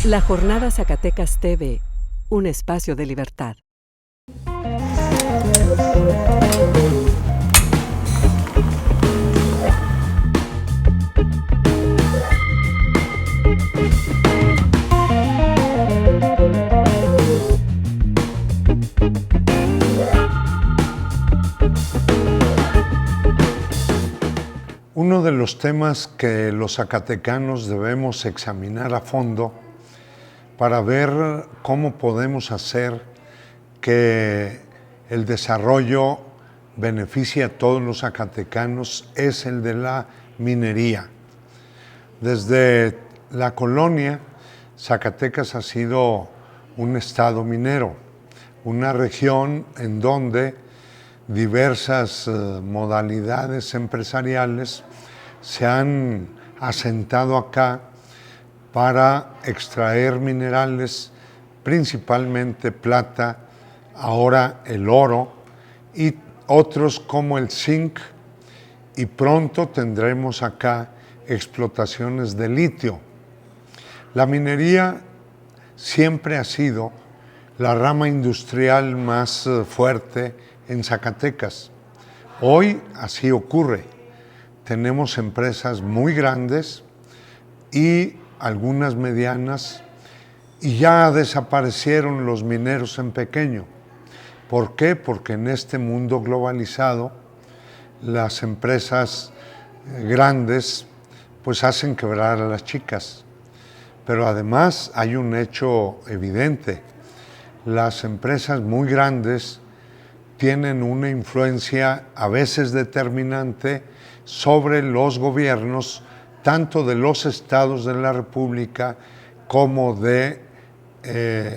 La Jornada Zacatecas TV, un espacio de libertad. Uno de los temas que los zacatecanos debemos examinar a fondo para ver cómo podemos hacer que el desarrollo beneficie a todos los zacatecanos es el de la minería. Desde la colonia, Zacatecas ha sido un estado minero, una región en donde diversas modalidades empresariales se han asentado acá para extraer minerales, principalmente plata, ahora el oro y otros como el zinc, y pronto tendremos acá explotaciones de litio. La minería siempre ha sido la rama industrial más fuerte en Zacatecas. Hoy así ocurre. Tenemos empresas muy grandes y algunas medianas, y ya desaparecieron los mineros en pequeño. ¿Por qué? Porque en este mundo globalizado las empresas grandes pues hacen quebrar a las chicas. Pero además hay un hecho evidente: las empresas muy grandes tienen una influencia a veces determinante sobre los gobiernos, tanto de los estados de la República como de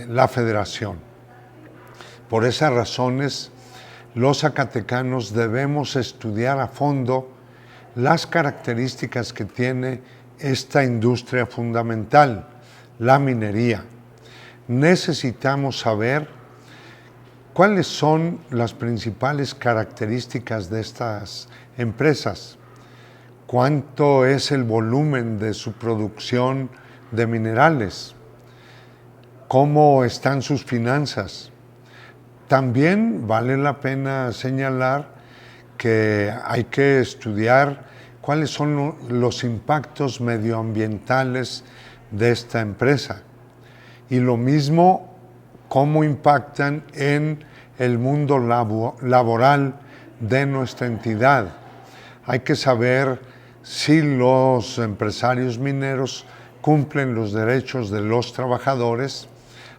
la Federación. Por esas razones, los zacatecanos debemos estudiar a fondo las características que tiene esta industria fundamental, la minería. Necesitamos saber cuáles son las principales características de estas empresas, cuánto es el volumen de su producción de minerales, cómo están sus finanzas. También vale la pena señalar que hay que estudiar cuáles son los impactos medioambientales de esta empresa, y lo mismo cómo impactan en el mundo laboral de nuestra entidad. Hay que saber si los empresarios mineros cumplen los derechos de los trabajadores.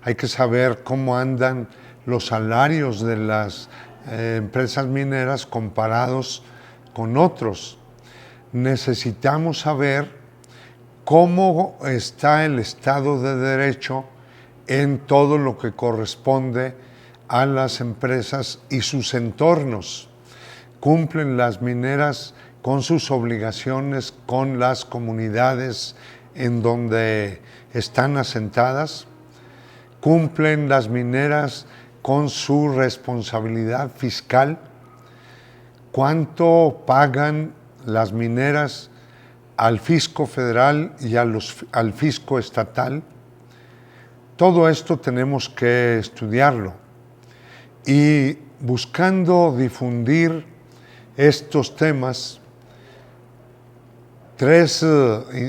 Hay que saber cómo andan los salarios de las empresas mineras comparados con otros. Necesitamos saber cómo está el Estado de Derecho en todo lo que corresponde a las empresas y sus entornos. ¿Cumplen las mineras con sus obligaciones con las comunidades en donde están asentadas? ¿Cumplen las mineras con su responsabilidad fiscal? ¿Cuánto pagan las mineras al fisco federal y al fisco estatal? Todo esto tenemos que estudiarlo, y buscando difundir estos temas, tres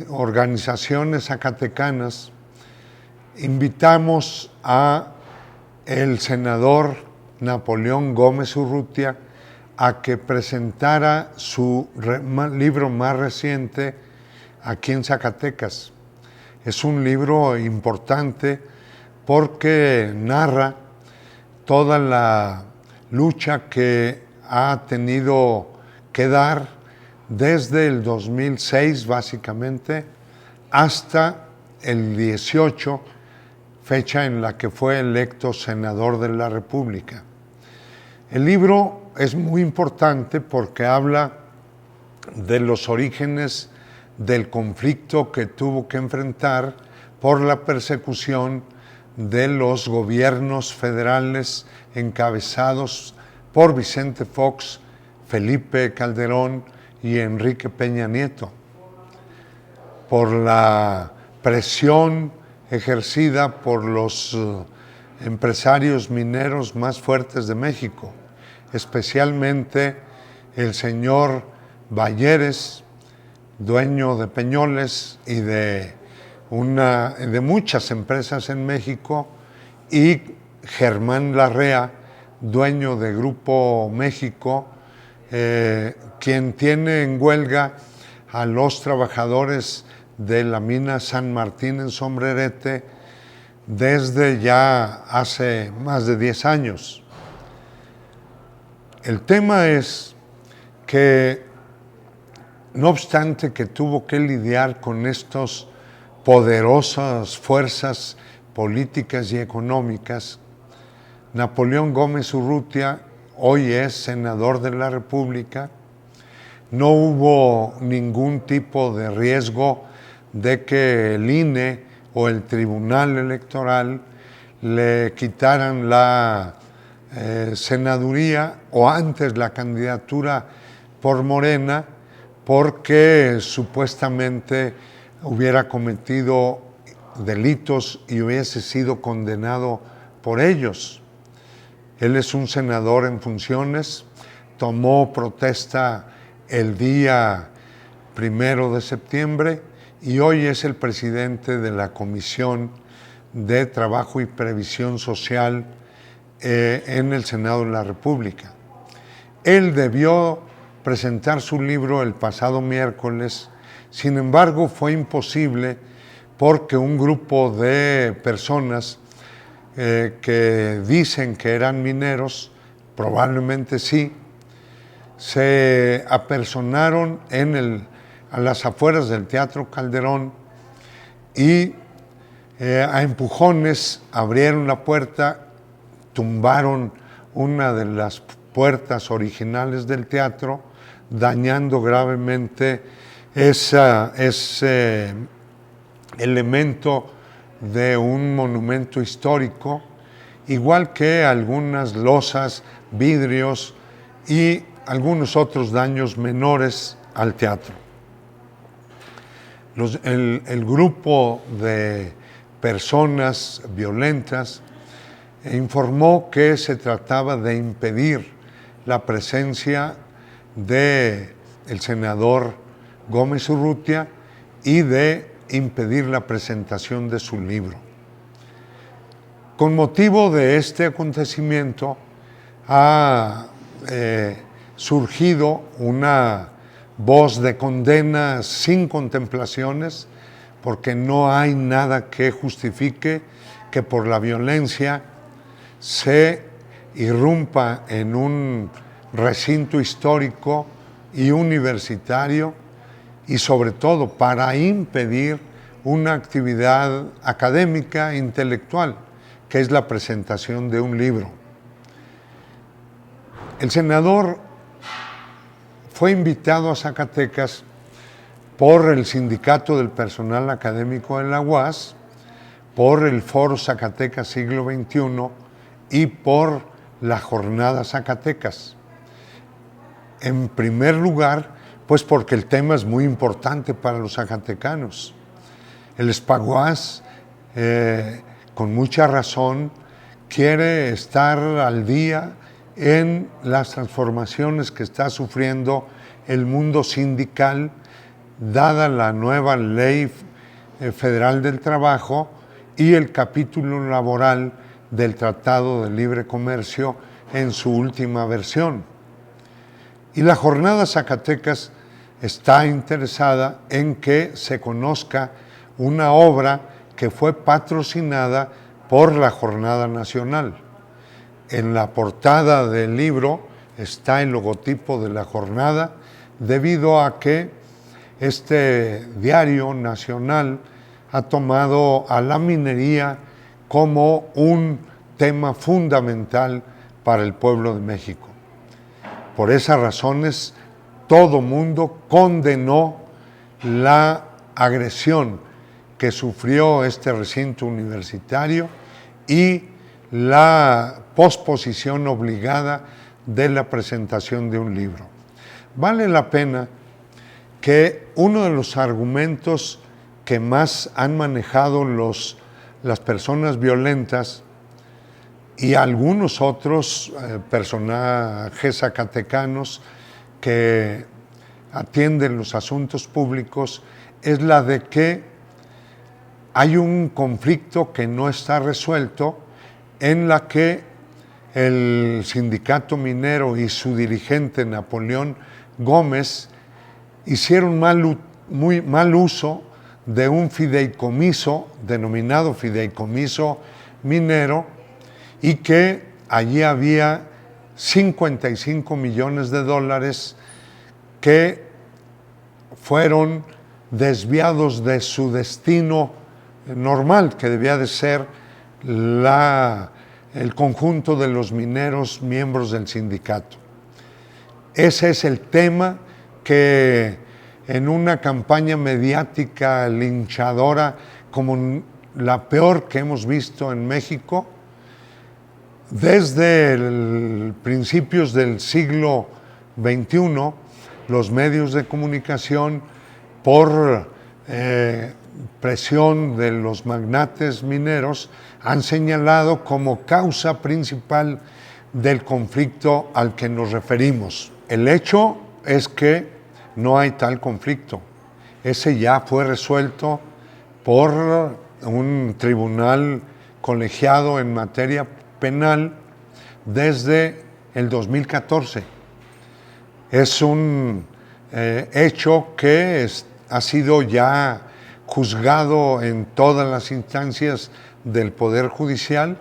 organizaciones zacatecanas invitamos a el senador Napoleón Gómez Urrutia a que presentara su libro más reciente aquí en Zacatecas. Es un libro importante porque narra toda la lucha que ha tenido que dar desde el 2006 básicamente hasta el 18, fecha en la que fue electo senador de la República. El libro es muy importante porque habla de los orígenes del conflicto que tuvo que enfrentar por la persecución de los gobiernos federales encabezados por Vicente Fox, Felipe Calderón y Enrique Peña Nieto, por la presión ejercida por los empresarios mineros más fuertes de México, especialmente el señor Balleres, dueño de Peñoles y de muchas empresas en México, y Germán Larrea, dueño de Grupo México, quien tiene en huelga a los trabajadores de la mina San Martín en Sombrerete desde ya hace más de 10 años. El tema es que, no obstante que tuvo que lidiar con estas poderosas fuerzas políticas y económicas, Napoleón Gómez Urrutia hoy es senador de la República. No hubo ningún tipo de riesgo de que el INE o el Tribunal Electoral le quitaran la senaduría o antes la candidatura por Morena, porque supuestamente hubiera cometido delitos y hubiese sido condenado por ellos. Él es un senador en funciones, tomó protesta el día 1 de septiembre y hoy es el presidente de la Comisión de Trabajo y Previsión Social en el Senado de la República. Él debió presentar su libro el pasado miércoles, sin embargo fue imposible porque un grupo de personas que dicen que eran mineros, probablemente sí, se apersonaron a las afueras del Teatro Calderón y a empujones abrieron la puerta, tumbaron una de las puertas originales del teatro, dañando gravemente ese elemento de un monumento histórico, igual que algunas losas, vidrios y algunos otros daños menores al teatro. El grupo de personas violentas informó que se trataba de impedir la presencia del senador Gómez Urrutia y de impedir la presentación de su libro. Con motivo de este acontecimiento ha surgido una voz de condena sin contemplaciones, porque no hay nada que justifique que por la violencia se irrumpa en un recinto histórico y universitario, y sobre todo para impedir una actividad académica e intelectual, que es la presentación de un libro. El senador fue invitado a Zacatecas por el Sindicato del Personal Académico de la UAS, por el Foro Zacatecas Siglo XXI y por la Jornada Zacatecas. En primer lugar, pues porque el tema es muy importante para los zacatecanos. El Espaguas, con mucha razón, quiere estar al día en las transformaciones que está sufriendo el mundo sindical, dada la nueva Ley Federal del Trabajo y el capítulo laboral del Tratado de Libre Comercio en su última versión. Y la Jornada Zacatecas está interesada en que se conozca una obra que fue patrocinada por la Jornada Nacional. En la portada del libro está el logotipo de la jornada, debido a que este diario nacional ha tomado a la minería como un tema fundamental para el pueblo de México. Por esas razones, todo mundo condenó la agresión que sufrió este recinto universitario y la posposición obligada de la presentación de un libro. Vale la pena que uno de los argumentos que más han manejado los las personas violentas y algunos otros personajes zacatecanos que atienden los asuntos públicos es la de que hay un conflicto que no está resuelto, en la que el sindicato minero y su dirigente Napoleón Gómez hicieron muy mal uso de un fideicomiso denominado fideicomiso minero, y que allí había 55 millones de dólares que fueron desviados de su destino normal, que debía de ser el conjunto de los mineros miembros del sindicato. Ese es el tema que en una campaña mediática linchadora como la peor que hemos visto en México, desde principios del siglo XXI, los medios de comunicación, por presión de los magnates mineros, han señalado como causa principal del conflicto al que nos referimos. El hecho es que no hay tal conflicto. Ese ya fue resuelto por un tribunal colegiado en materia penal desde el 2014. Es un hecho que ha sido ya juzgado en todas las instancias del Poder Judicial,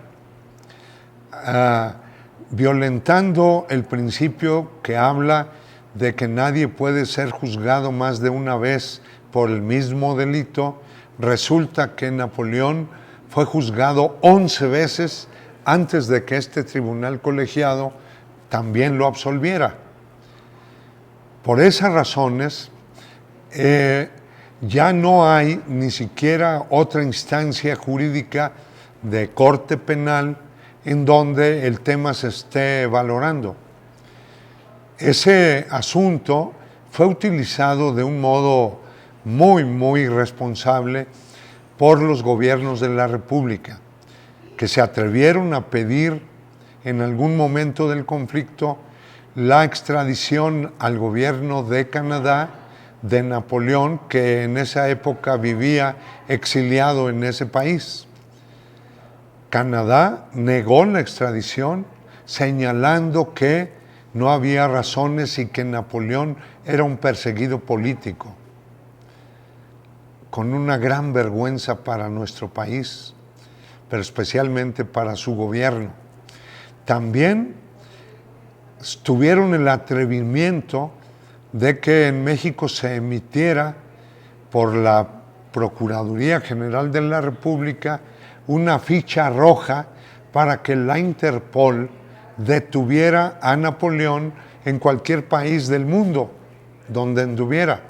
violentando el principio que habla de que nadie puede ser juzgado más de una vez por el mismo delito. Resulta que Napoleón fue juzgado 11 veces antes de que este tribunal colegiado también lo absolviera. Por esas razones, ya no hay ni siquiera otra instancia jurídica de corte penal en donde el tema se esté valorando. Ese asunto fue utilizado de un modo muy irresponsable por los gobiernos de la República, que se atrevieron a pedir en algún momento del conflicto la extradición al gobierno de Canadá de Napoleón, que en esa época vivía exiliado en ese país. Canadá negó la extradición, señalando que no había razones y que Napoleón era un perseguido político, con una gran vergüenza para nuestro país, pero especialmente para su gobierno. También tuvieron el atrevimiento de que en México se emitiera por la Procuraduría General de la República una ficha roja para que la Interpol detuviera a Napoleón en cualquier país del mundo donde anduviera.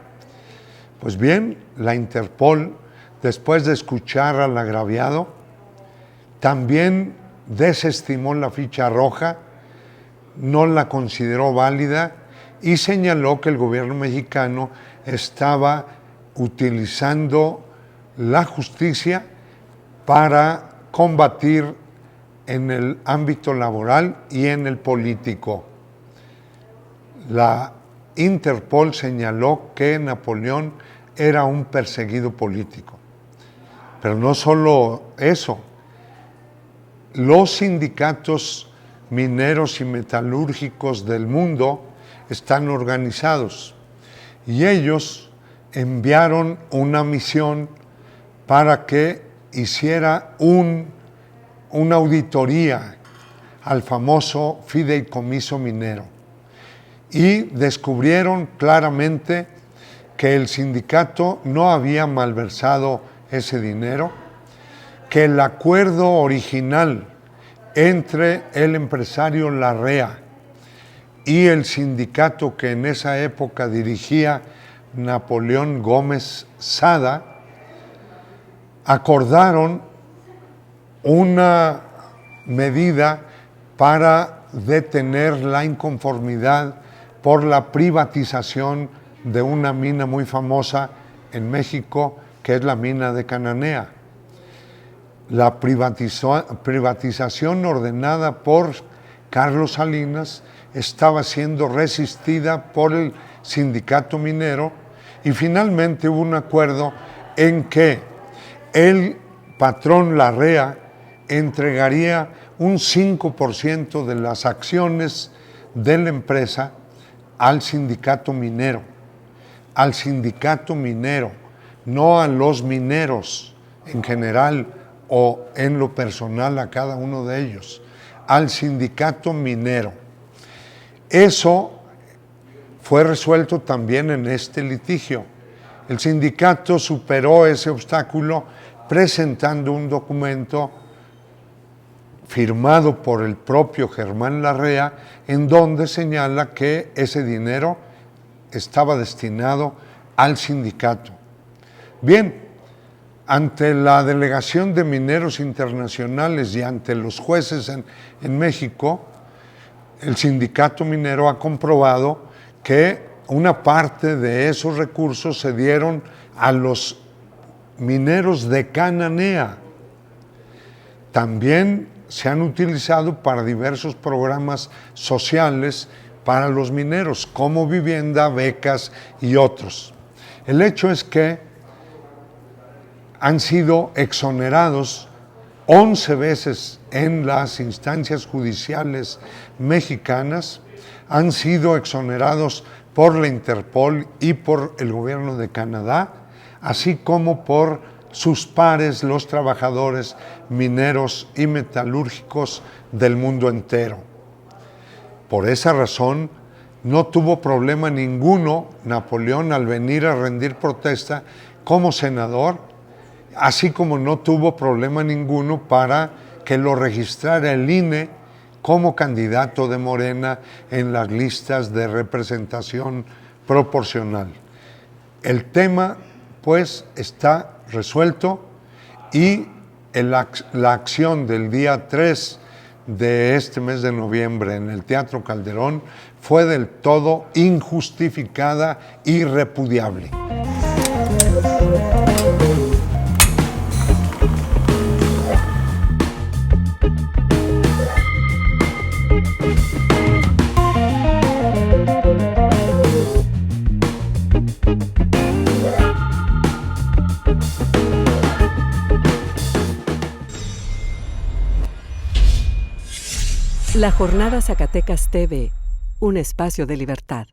Pues bien, la Interpol, después de escuchar al agraviado, también desestimó la ficha roja, no la consideró válida y señaló que el gobierno mexicano estaba utilizando la justicia para combatir en el ámbito laboral y en el político. La Interpol señaló que Napoleón era un perseguido político. Pero no solo eso, los sindicatos mineros y metalúrgicos del mundo están organizados y ellos enviaron una misión para que hiciera una auditoría al famoso fideicomiso minero, y descubrieron claramente que el sindicato no había malversado ese dinero, que el acuerdo original entre el empresario Larrea y el sindicato que en esa época dirigía Napoleón Gómez Sada, acordaron una medida para detener la inconformidad por la privatización de una mina muy famosa en México, que es la mina de Cananea. la privatización ordenada por Carlos Salinas estaba siendo resistida por el sindicato minero y finalmente hubo un acuerdo en que el patrón Larrea entregaría un 5% de las acciones de la empresa al sindicato minero, no a los mineros en general o en lo personal a cada uno de ellos, al sindicato minero. Eso fue resuelto también en este litigio. El sindicato superó ese obstáculo presentando un documento firmado por el propio Germán Larrea, en donde señala que ese dinero estaba destinado al sindicato. Bien, ante la Delegación de Mineros Internacionales y ante los jueces en México, el sindicato minero ha comprobado que una parte de esos recursos se dieron a los mineros de Cananea. También se han utilizado para diversos programas sociales para los mineros, como vivienda, becas y otros. El hecho es que han sido exonerados 11 veces en las instancias judiciales mexicanas, han sido exonerados por la Interpol y por el gobierno de Canadá, así como por sus pares, los trabajadores mineros y metalúrgicos del mundo entero. Por esa razón, no tuvo problema ninguno Napoleón al venir a rendir protesta como senador, así como no tuvo problema ninguno para que lo registrara el INE como candidato de Morena en las listas de representación proporcional. El tema, pues, está resuelto y la acción del día 3 de este mes de noviembre en el Teatro Calderón fue del todo injustificada y repudiable. La Jornada Zacatecas TV, un espacio de libertad.